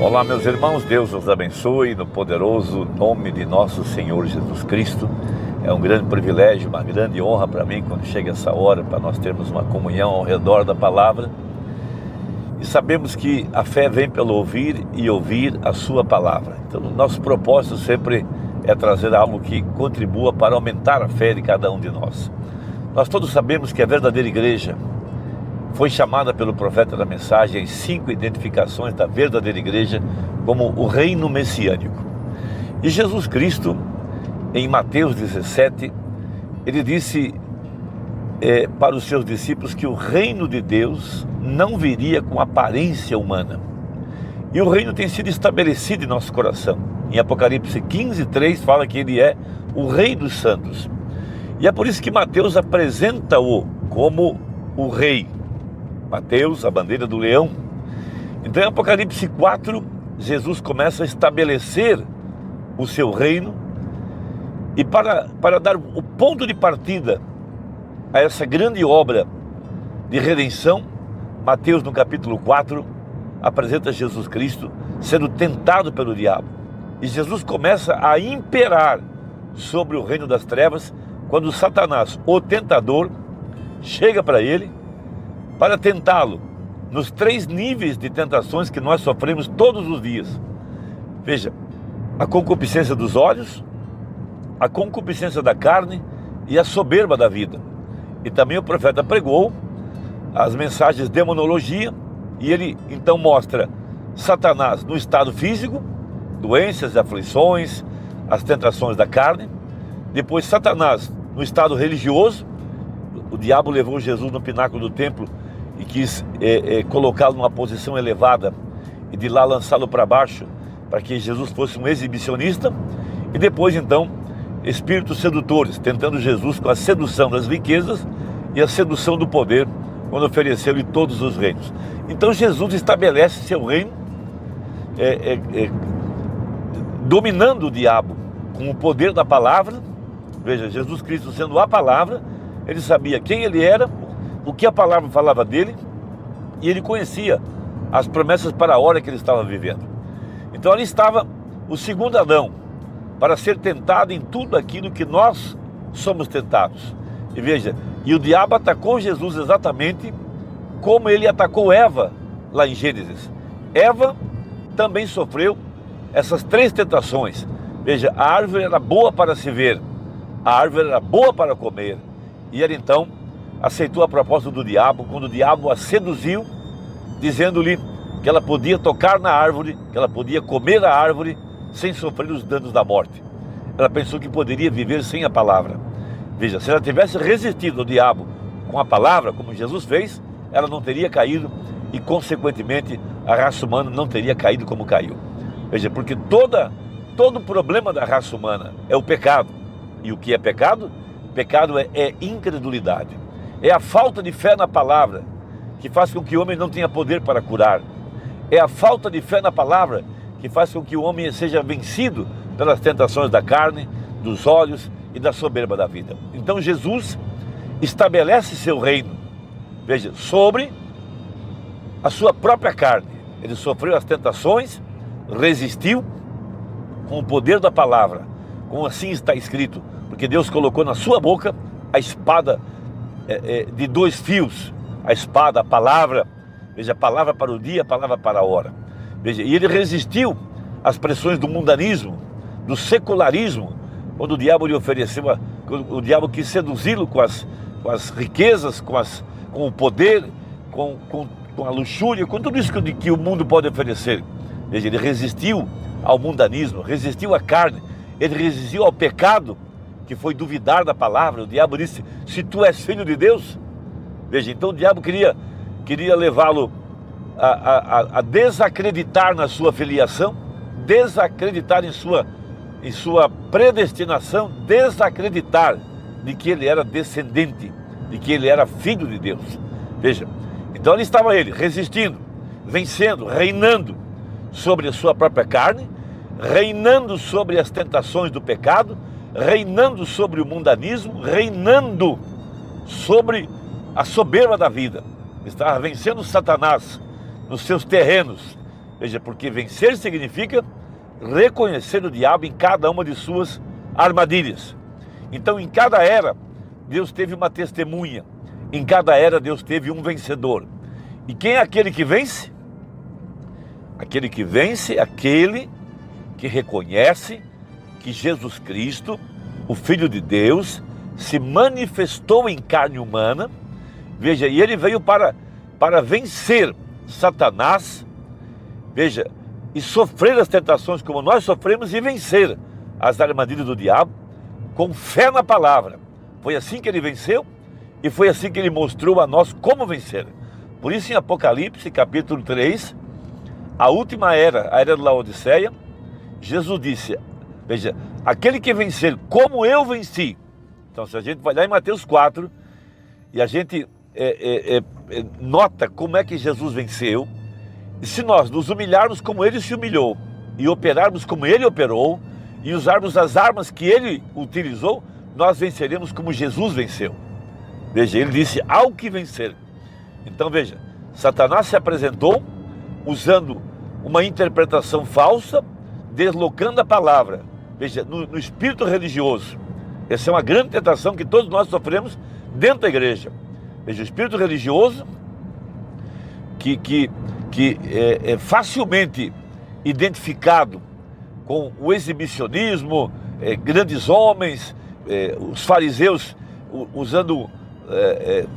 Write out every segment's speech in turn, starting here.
Olá, meus irmãos, Deus os abençoe no poderoso nome de nosso Senhor Jesus Cristo. É um grande privilégio, uma grande honra para mim quando chega essa hora, para nós termos uma comunhão ao redor da palavra. E sabemos que a fé vem pelo ouvir e ouvir a sua palavra. Então, o nosso propósito sempre é trazer algo que contribua para aumentar a fé de cada um de nós. Nós todos sabemos que a verdadeira igreja foi chamada pelo profeta da mensagem as 5 identificações da verdadeira igreja como o reino messiânico. E Jesus Cristo, em Mateus 17, ele disse para os seus discípulos que o reino de Deus não viria com aparência humana. E o reino tem sido estabelecido em nosso coração. Em Apocalipse 15:3 fala que ele é o rei dos santos. E é por isso que Mateus apresenta-o como o rei. Mateus, a bandeira do leão. Então em Apocalipse 4, Jesus começa a estabelecer o seu reino. E para dar o ponto de partida a essa grande obra de redenção, Mateus no capítulo 4 apresenta Jesus Cristo sendo tentado pelo diabo. E Jesus começa a imperar sobre o reino das trevas quando Satanás, o tentador, chega para ele para tentá-lo nos 3 níveis de tentações que nós sofremos todos os dias. Veja, a concupiscência dos olhos, a concupiscência da carne e a soberba da vida. E também o profeta pregou as mensagens de demonologia, e ele então mostra Satanás no estado físico, doenças, aflições, as tentações da carne. Depois Satanás no estado religioso. O diabo levou Jesus no pináculo do templo e quis colocá-lo numa posição elevada e de lá lançá-lo para baixo, para que Jesus fosse um exibicionista. E depois então espíritos sedutores, tentando Jesus com a sedução das riquezas e a sedução do poder, quando ofereceu-lhe todos os reinos. Então Jesus estabelece seu reino dominando o diabo com o poder da palavra. Veja, Jesus Cristo sendo a palavra, ele sabia quem ele era, o que a palavra falava dele, e ele conhecia as promessas para a hora que ele estava vivendo. Então ali estava o segundo Adão, para ser tentado em tudo aquilo que nós somos tentados. E veja, e o diabo atacou Jesus exatamente como ele atacou Eva lá em Gênesis. Eva também sofreu essas 3 tentações. Veja, a árvore era boa para se ver, a árvore era boa para comer, e ela então aceitou a proposta do diabo, quando o diabo a seduziu, dizendo-lhe que ela podia tocar na árvore, que ela podia comer a árvore sem sofrer os danos da morte. Ela pensou que poderia viver sem a palavra. Veja, se ela tivesse resistido ao diabo com a palavra, como Jesus fez, ela não teria caído e, consequentemente, a raça humana não teria caído como caiu. Veja, porque todo problema da raça humana é o pecado. E o que é pecado? Pecado é incredulidade. É a falta de fé na palavra que faz com que o homem não tenha poder para curar. É a falta de fé na palavra que faz com que o homem seja vencido pelas tentações da carne, dos olhos e da soberba da vida. Então Jesus estabelece seu reino, veja, sobre a sua própria carne. Ele sofreu as tentações, resistiu com o poder da palavra, como assim está escrito, porque Deus colocou na sua boca a espada de 2 fios, a espada, a palavra, veja, a palavra para o dia, a palavra para a hora. Veja, e ele resistiu às pressões do mundanismo, do secularismo, quando o diabo lhe ofereceu, o diabo quis seduzi-lo com as riquezas, com o poder, com a luxúria, com tudo isso que o mundo pode oferecer. Veja, ele resistiu ao mundanismo, resistiu à carne, ele resistiu ao pecado, que foi duvidar da palavra. O diabo disse: se tu és filho de Deus. Veja, então o diabo queria levá-lo a desacreditar na sua filiação, desacreditar em sua predestinação, desacreditar de que ele era descendente, de que ele era filho de Deus. Veja, então ali estava ele, resistindo, vencendo, reinando sobre a sua própria carne, reinando sobre as tentações do pecado, reinando sobre o mundanismo, reinando sobre a soberba da vida. Estava vencendo Satanás nos seus terrenos. Veja, porque vencer significa reconhecer o diabo em cada uma de suas armadilhas. Então, em cada era, Deus teve uma testemunha. Em cada era, Deus teve um vencedor. E quem é aquele que vence? Aquele que vence é aquele que reconhece que Jesus Cristo, o Filho de Deus, se manifestou em carne humana. Veja, e ele veio para vencer Satanás, veja, e sofrer as tentações como nós sofremos e vencer as armadilhas do diabo com fé na palavra. Foi assim que ele venceu e foi assim que ele mostrou a nós como vencer. Por isso, em Apocalipse, capítulo 3, a última era, a era de Laodiceia, Jesus disse, veja, aquele que vencer como eu venci. Então, se a gente vai lá em Mateus 4 e a gente nota como é que Jesus venceu, e se nós nos humilharmos como ele se humilhou, e operarmos como ele operou, e usarmos as armas que ele utilizou, nós venceremos como Jesus venceu. Veja, ele disse, ao que vencer. Então veja, Satanás se apresentou usando uma interpretação falsa, deslocando a palavra. Veja, no espírito religioso. Essa é uma grande tentação que todos nós sofremos dentro da igreja. Veja, o espírito religioso que é facilmente identificado com o exibicionismo, grandes homens, os fariseus usando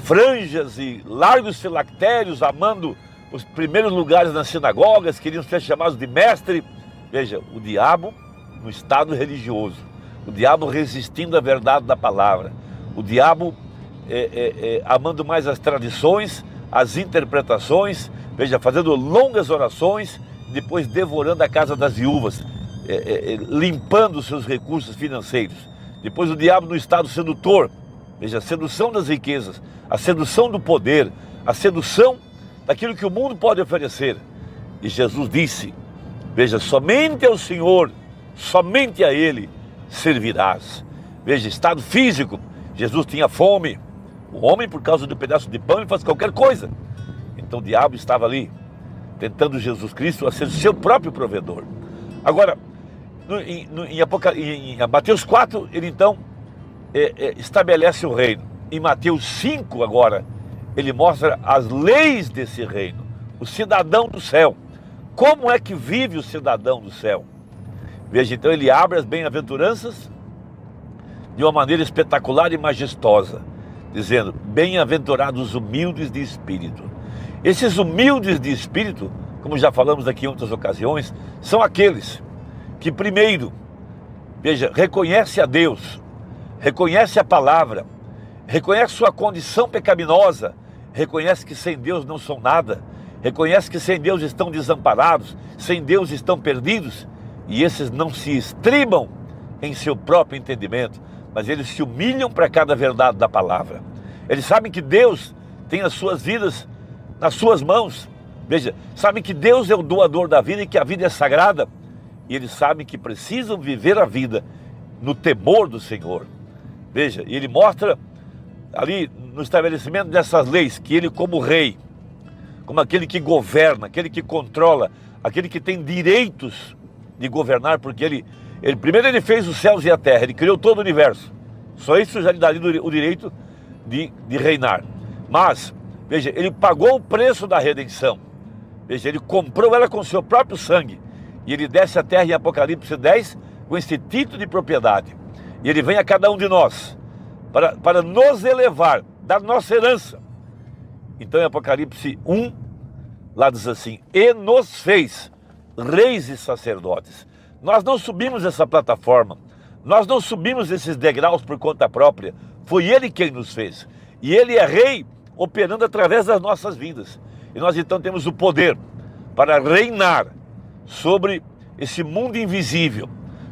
franjas e largos filactérios, amando os primeiros lugares nas sinagogas, queriam ser chamados de mestre. Veja, o diabo no estado religioso, o diabo resistindo à verdade da palavra, o diabo amando mais as tradições, as interpretações, veja, fazendo longas orações, depois devorando a casa das viúvas, limpando os seus recursos financeiros. Depois o diabo no estado sedutor, veja, a sedução das riquezas, a sedução do poder, a sedução daquilo que o mundo pode oferecer. E Jesus disse, veja, somente ao Senhor, somente a Ele servirás. Veja, estado físico, Jesus tinha fome. O homem, por causa do pedaço de pão, ele faz qualquer coisa. Então o diabo estava ali, tentando Jesus Cristo a ser o seu próprio provedor. Agora, em Mateus 4, ele então estabelece o reino. Em Mateus 5 agora, ele mostra as leis desse reino, o cidadão do céu. Como é que vive o cidadão do céu? Veja, então ele abre as bem-aventuranças de uma maneira espetacular e majestosa, dizendo, bem-aventurados os humildes de espírito. Esses humildes de espírito, como já falamos aqui em outras ocasiões, são aqueles que primeiro, veja, reconhece a Deus, reconhece a palavra, reconhece sua condição pecaminosa, reconhece que sem Deus não são nada, reconhece que sem Deus estão desamparados, sem Deus estão perdidos, e esses não se estribam em seu próprio entendimento, mas eles se humilham para cada verdade da palavra. Eles sabem que Deus tem as suas vidas nas suas mãos. Veja, sabem que Deus é o doador da vida e que a vida é sagrada, e eles sabem que precisam viver a vida no temor do Senhor. Veja, e ele mostra ali no estabelecimento dessas leis que ele, como rei, como aquele que governa, aquele que controla, aquele que tem direitos de governar, porque ele primeiro ele fez os céus e a terra, ele criou todo o universo. Só isso já lhe daria o direito de reinar. Mas, veja, ele pagou o preço da redenção. Veja, ele comprou ela com seu próprio sangue. E ele desce a terra em Apocalipse 10 com esse título de propriedade. E ele vem a cada um de nós para nos elevar, dar nossa herança. Então em Apocalipse 1, lá diz assim, e nos fez reis e sacerdotes. Nós não subimos essa plataforma, nós não subimos esses degraus por conta própria, foi Ele quem nos fez. E Ele é rei operando através das nossas vidas. E nós então temos o poder para reinar sobre esse mundo invisível,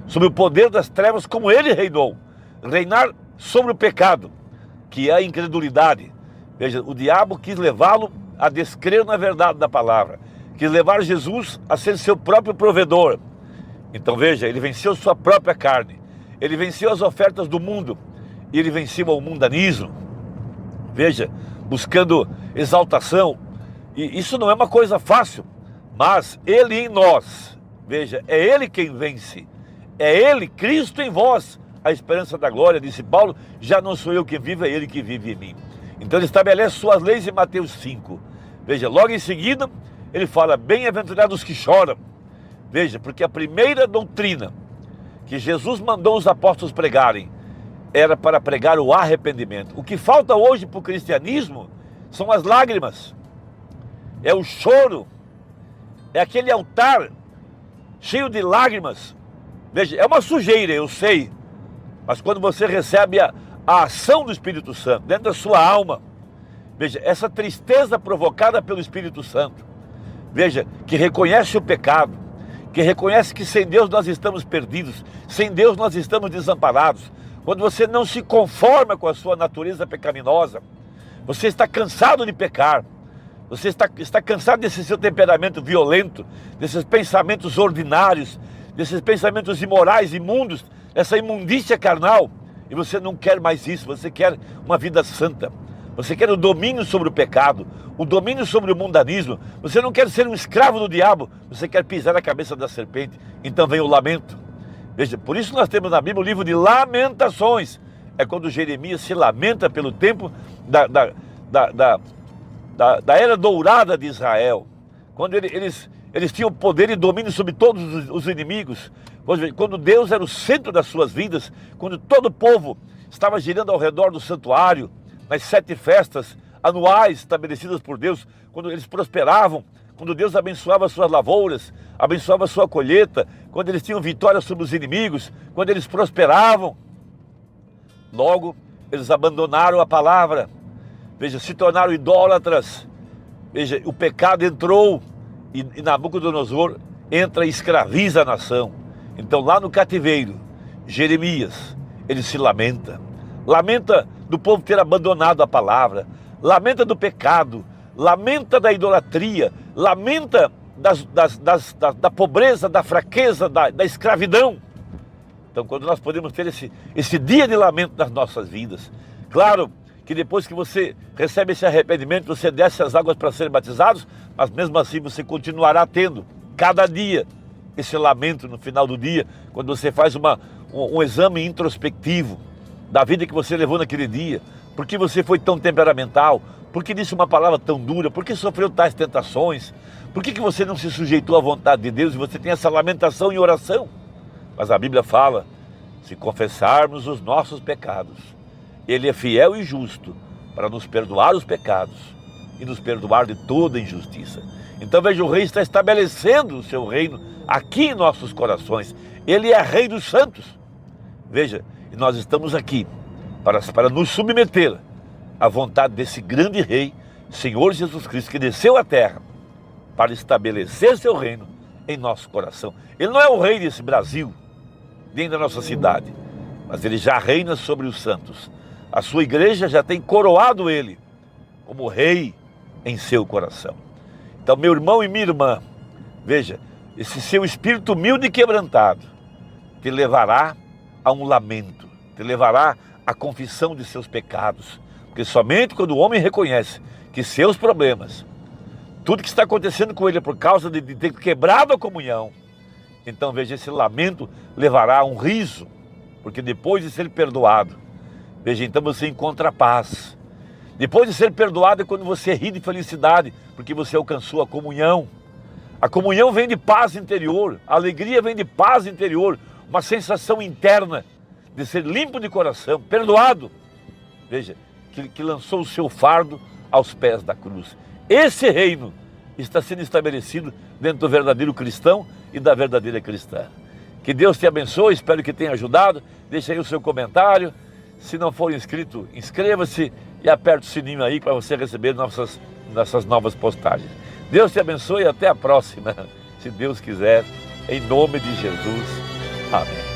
sobre o poder das trevas como Ele reinou. Reinar sobre o pecado, que é a incredulidade. Veja, o diabo quis levá-lo a descrer na verdade da palavra, quis levar Jesus a ser seu próprio provedor. Então veja, ele venceu sua própria carne, ele venceu as ofertas do mundo, e ele venceu o mundanismo. Veja, buscando exaltação, e isso não é uma coisa fácil, mas Ele em nós. Veja, é Ele quem vence. É Ele, Cristo em vós, a esperança da glória, disse Paulo. Já não sou eu que vivo, é Ele que vive em mim. Então ele estabelece suas leis em Mateus 5. Veja, logo em seguida, ele fala, bem-aventurados que choram. Veja, porque a primeira doutrina que Jesus mandou os apóstolos pregarem era para pregar o arrependimento. O que falta hoje para o cristianismo são as lágrimas, é o choro, é aquele altar cheio de lágrimas. Veja, é uma sujeira, eu sei, mas quando você recebe a ação do Espírito Santo dentro da sua alma, veja, essa tristeza provocada pelo Espírito Santo, veja, que reconhece o pecado, que reconhece que sem Deus nós estamos perdidos, sem Deus nós estamos desamparados. Quando você não se conforma com a sua natureza pecaminosa, você está cansado de pecar, você está cansado desse seu temperamento violento, desses pensamentos ordinários, desses pensamentos imorais, imundos, essa imundícia carnal, e você não quer mais isso, você quer uma vida santa, você quer o domínio sobre o pecado, o domínio sobre o mundanismo, você não quer ser um escravo do diabo, você quer pisar na cabeça da serpente. Então vem o lamento. Veja, por isso nós temos na Bíblia o livro de Lamentações, é quando Jeremias se lamenta pelo tempo da era dourada de Israel, quando eles tinham poder e domínio sobre todos os inimigos, quando Deus era o centro das suas vidas, quando todo o povo estava girando ao redor do santuário, nas 7 festas anuais estabelecidas por Deus, quando eles prosperavam, quando Deus abençoava as suas lavouras, abençoava a sua colheita, quando eles tinham vitória sobre os inimigos, quando eles prosperavam. Logo, eles abandonaram a palavra, veja, se tornaram idólatras, veja, o pecado entrou e Nabucodonosor entra e escraviza a nação. Então lá no cativeiro, Jeremias, ele se lamenta do povo ter abandonado a palavra, lamenta do pecado, lamenta da idolatria, lamenta da pobreza, da fraqueza, da escravidão. Então quando nós podemos ter esse dia de lamento nas nossas vidas, claro que depois que você recebe esse arrependimento, você desce as águas para serem batizados, mas mesmo assim você continuará tendo, cada dia, esse lamento no final do dia, quando você faz um exame introspectivo da vida que você levou naquele dia. Por que você foi tão temperamental? Por que disse uma palavra tão dura? Por que sofreu tais tentações? Por que você não se sujeitou à vontade de Deus e você tem essa lamentação e oração? Mas a Bíblia fala, se confessarmos os nossos pecados, Ele é fiel e justo para nos perdoar os pecados e nos perdoar de toda injustiça. Então veja, o rei está estabelecendo o seu reino aqui em nossos corações. Ele é rei dos santos. Veja, e nós estamos aqui para nos submeter à vontade desse grande rei, Senhor Jesus Cristo, que desceu à terra para estabelecer seu reino em nosso coração. Ele não é o rei desse Brasil, nem da nossa cidade, mas ele já reina sobre os santos. A sua igreja já tem coroado ele como rei em seu coração. Então, meu irmão e minha irmã, veja, esse seu espírito humilde e quebrantado te levará a um lamento, te levará à confissão de seus pecados, porque somente quando o homem reconhece que seus problemas, tudo que está acontecendo com ele é por causa de ter quebrado a comunhão, então veja, esse lamento levará a um riso, porque depois de ser perdoado, veja, então você encontra paz. Depois de ser perdoado é quando você ri de felicidade, porque você alcançou a comunhão. A comunhão vem de paz interior, a alegria vem de paz interior, uma sensação interna de ser limpo de coração, perdoado. Veja, que lançou o seu fardo aos pés da cruz. Esse reino está sendo estabelecido dentro do verdadeiro cristão e da verdadeira cristã. Que Deus te abençoe, espero que tenha ajudado. Deixe aí o seu comentário. Se não for inscrito, inscreva-se e aperte o sininho aí para você receber nossas novas postagens. Deus te abençoe e até a próxima, se Deus quiser, em nome de Jesus. Amém.